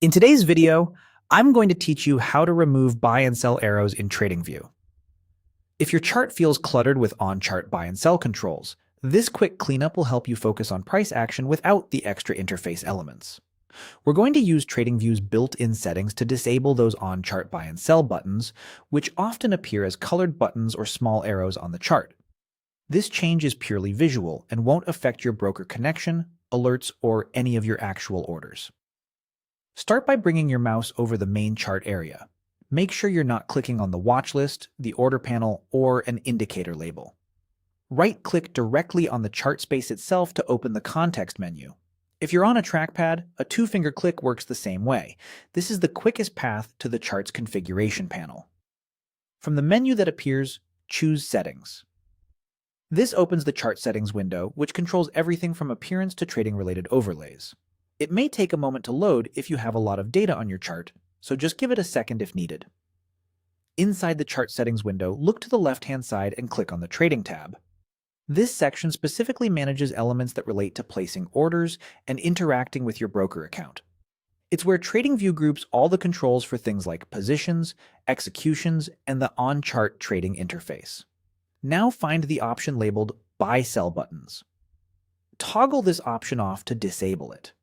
In today's video, I'm going to teach you how to remove buy and sell arrows in TradingView. If your chart feels cluttered with on-chart buy and sell controls, this quick cleanup will help you focus on price action without the extra interface elements. We're going to use TradingView's built-in settings to disable those on-chart buy and sell buttons, which often appear as colored buttons or small arrows on the chart. This change is purely visual and won't affect your broker connection, alerts, or any of your actual orders. Start by bringing your mouse over the main chart area. Make sure you're not clicking on the watch list, the order panel, or an indicator label. Right-click directly on the chart space itself to open the context menu. If you're on a trackpad, a two-finger click works the same way. This is the quickest path to the chart's configuration panel. From the menu that appears, choose Settings. This opens the chart settings window, which controls everything from appearance to trading-related overlays. It may take a moment to load if you have a lot of data on your chart, so just give it a second if needed. Inside the chart settings window, look to the left-hand side and click on the Trading tab. This section specifically manages elements that relate to placing orders and interacting with your broker account. It's where TradingView groups all the controls for things like positions, executions, and the on-chart trading interface. Now find the option labeled Buy-Sell buttons. Toggle this option off to disable it.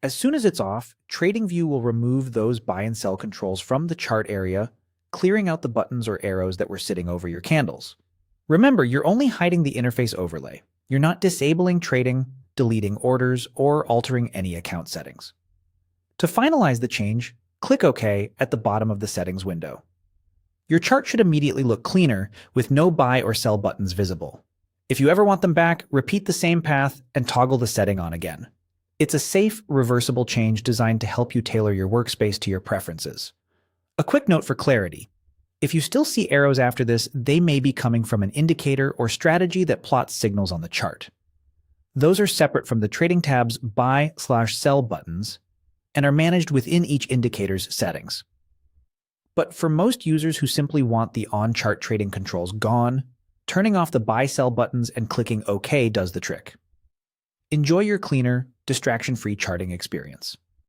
As soon as it's off, TradingView will remove those buy and sell controls from the chart area, clearing out the buttons or arrows that were sitting over your candles. Remember, you're only hiding the interface overlay. You're not disabling trading, deleting orders, or altering any account settings. To finalize the change, click OK at the bottom of the settings window. Your chart should immediately look cleaner with no buy or sell buttons visible. If you ever want them back, repeat the same path and toggle the setting on again. It's a safe, reversible change designed to help you tailor your workspace to your preferences. A quick note for clarity. If you still see arrows after this, they may be coming from an indicator or strategy that plots signals on the chart. Those are separate from the Trading tab's Buy/Sell buttons and are managed within each indicator's settings. But for most users who simply want the on-chart trading controls gone, turning off the Buy/Sell buttons and clicking OK does the trick. Enjoy your cleaner, distraction-free charting experience.